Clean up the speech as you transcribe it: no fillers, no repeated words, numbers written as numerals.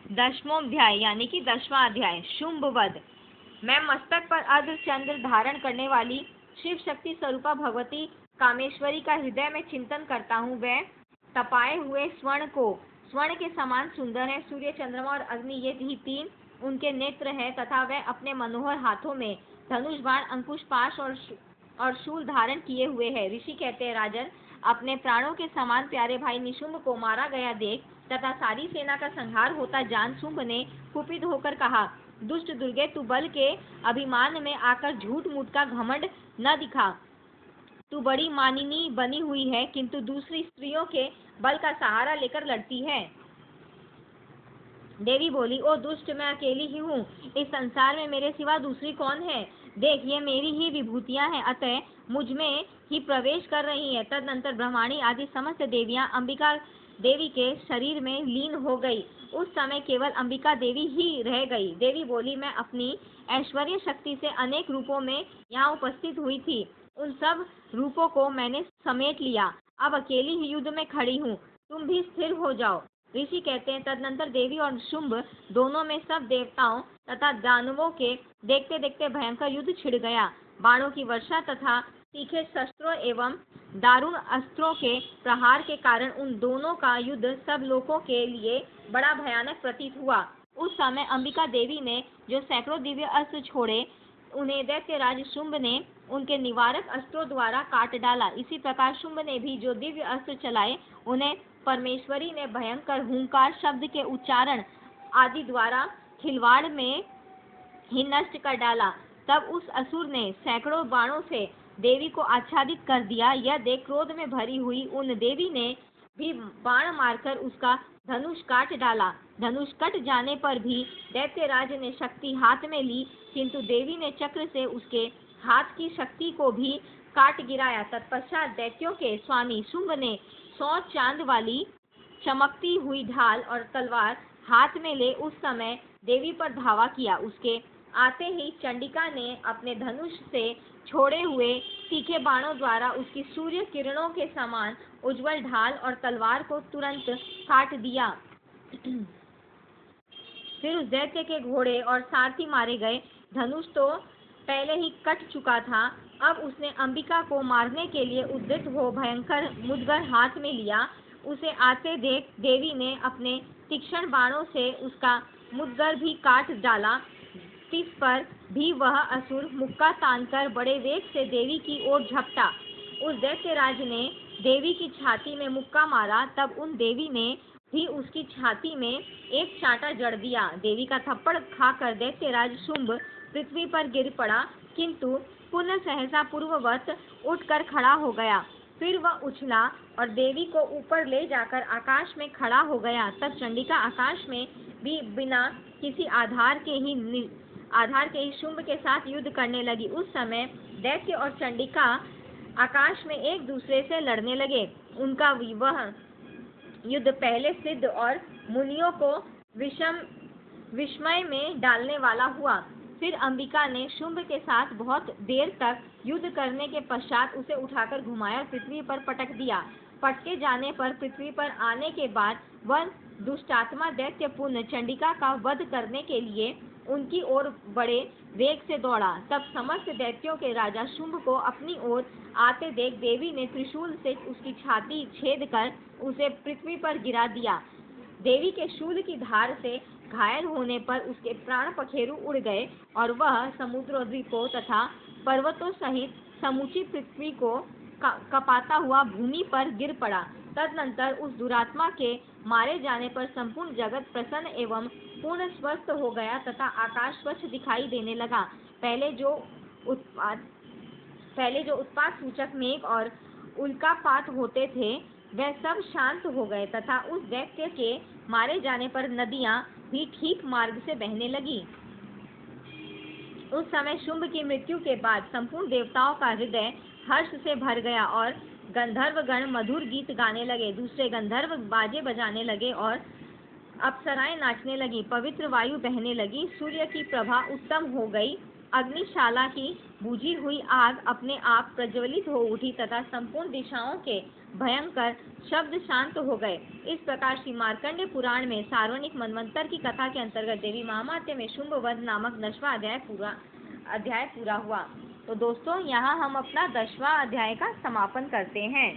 10वां यानी कि 10वां अध्याय शुंभ वध। मैं मस्तक पर अर्ध चंद्र धारण करने वाली शिव शक्ति स्वरूपा भगवती कामेश्वरी का हृदय में चिंतन करता हूँ। वह तपाए हुए स्वर्ण के समान सुंदर है। सूर्य, चंद्रमा और अग्नि ये ही तीन उनके नेत्र है तथा वह अपने मनोहर हाथों में धनुष, बाण, अंकुश, पाश और शूल धारण किए हुए है। ऋषि कहते हैं, राजन, अपने प्राणों के समान प्यारे भाई निशुंभ को मारा गया देख तथा सारी सेना का संहार होता जान शुंभ ने कुपित होकर कहा, दुष्ट दुर्गे, तू बल के अभिमान में आकर झूठ मूठ का घमंड न दिखा। तू बड़ी मानिनी बनी हुई है किंतु दूसरी स्त्रियों के बल का सहारा लेकर लड़ती है। देवी बोली, ओ दुष्ट, मैं अकेली ही हूँ। इस संसार में मेरे सिवा दूसरी कौन है? देख, ये मेरी ही विभूतियां हैं, अतः मुझ में ही प्रवेश कर रही है। तदनंतर ब्रह्माणी आदि समस्त देवियां अंबिका देवी के शरीर में लीन हो गई। उस समय केवल अंबिका देवी ही रह गई। देवी बोली, मैं अपनी ऐश्वर्य शक्ति से अनेक रूपों में यहाँ उपस्थित हुई थी। उन सब रूपों को मैंने समेट लिया। अब अकेली ही युद्ध में खड़ी हूँ। तुम भी स्थिर हो जाओ। ऋषि कहते हैं, तदनंतर देवी और शुंभ दोनों में सब देवताओं तथा दानवों के देखते देखते भयंकर युद्ध छिड़ गया। बाणों की वर्षा तथा तीखे शस्त्रों एवं दारुण अस्त्रों के प्रहार के कारण उन दोनों का युद्ध सब लोगों के लिए बड़ा भयानक प्रतीत हुआ। उस समय अंबिका देवी ने जो सैकड़ों दिव्य अस्त्र छोड़े, उन्हें दैत्यराज शुंभ ने उनके निवारक अस्त्रों द्वारा काट डाला। इसी प्रकार शुंभ ने भी जो दिव्य अस्त्र चलाए, उन्हें परमेश्वरी ने भयंकर हुंकार शब्द के उच्चारण आदि द्वारा खिलवाड़ में ही नष्ट कर डाला। तब उस असुर ने सैकड़ों बाणों से देवी को आच्छादित कर दिया। यह देख क्रोध में भरी हुई उन देवी ने भी बाण मारकर उसका धनुष काट डाला। धनुष कट जाने पर भी दैत्यराज ने शक्ति हाथ में ली, किंतु देवी ने चक्र से उसके हाथ की शक्ति को भी काट गिराया। तत्पश्चात दैत्यों के स्वामी शुंभ ने 100 चांद वाली चमकती हुई ढाल और तलवार हाथ में ले उस समय देवी पर धावा किया। उसके आते ही चंडिका ने अपने धनुष से छोड़े हुए तीखे बाणों द्वारा उसकी सूर्य किरणों के समान उज्जवल ढाल और तलवार को तुरंत काट दिया। फिर उस दैत्य के घोड़े और सारथी मारे गए। धनुष तो पहले ही कट चुका था। अब उसने अंबिका को मारने के लिए उद्यत हो भयंकर मुद्गर हाथ में लिया। उसे आते देख देवी ने अपने तीक्ष्ण बाणों से उसका मुद्गर भी काट डाला। तिस पर भी वह असुर मुक्का तानकर बड़े वेग से देवी की ओर झपटा। उस दैत्यराज ने देवी की छाती में मुक्का मारा। तब उन देवी ने भी उसकी छाती में एक चांटा जड़ दिया। देवी का थप्पड़ खाकर दैत्यराज शुंभ पृथ्वी पर गिर पड़ा, किंतु पुनः सहसा पूर्ववत उठकर खड़ा हो गया। फिर वह उछला और देवी को ऊपर ले जाकर आकाश में खड़ा हो गया। तब चंडिका आकाश में भी बिना किसी आधार के ही शुंभ के साथ युद्ध करने लगी। उस समय दैत्य और चंडिका आकाश में एक दूसरे से लड़ने लगे। उनका वह युद्ध पहले सिद्ध और मुनियों को विस्मय में डालने वाला हुआ। फिर अंबिका ने शुंभ के साथ बहुत देर तक युद्ध करने के पश्चात उसे उठाकर घुमाया और पृथ्वी पर पटक दिया। पटके जाने पर पृथ्वी पर आने के बाद वह दुष्टात्मा दैत्य पुनः चंडिका का वध करने के लिए उनकी ओर बड़े वेग से दौड़ा। तब समस्त दैत्यों के राजा शुंभ को अपनी ओर आते देख देवी ने त्रिशूल से उसकी छाती छेद कर उसे पृथ्वी पर गिरा दिया। देवी के शूल की धार से घायल होने पर उसके प्राण पखेरु उड़ गए और वह समुद्रों, द्वीपों तथा पर्वतों सहित समूची पृथ्वी को कपाता हुआ भूमि पर गिर पड़ा। तदनंतर उस दुरात्मा के मारे जाने पर संपूर्ण जगत प्रसन्न एवं पूर्ण स्वस्थ हो गया तथा आकाश स्वच्छ दिखाई देने लगा। पहले जो उत्पात सूचक मेघ और उल्कापात होते थे, वह सब शांत हो गए तथा उस दैत्य के मारे जाने पर नदियां भी ठीक मार्ग से बहने लगी। उस समय शुंभ की मृत्यु के बाद संपूर्ण देवताओं का हृदय हर्ष से भर गया और गंधर्वगण मधुर गीत गाने लगे। दूसरे गंधर्व बाजे बजाने लगे और अप्सराएं नाचने लगी। पवित्र वायु बहने लगी। सूर्य की प्रभा उत्तम हो गई। अग्निशाला की बुझी हुई आग अपने आप प्रज्वलित हो उठी तथा संपूर्ण दिशाओं के भयंकर शब्द शांत हो गए। इस प्रकार श्री मार्कंडेय पुराण में सार्वणिक मनवंतर की कथा के अंतर्गत देवी महामात्य में शुंभ वध नामक 10वां अध्याय पूरा हुआ। तो दोस्तों, यहाँ हम अपना 10वां अध्याय का समापन करते हैं।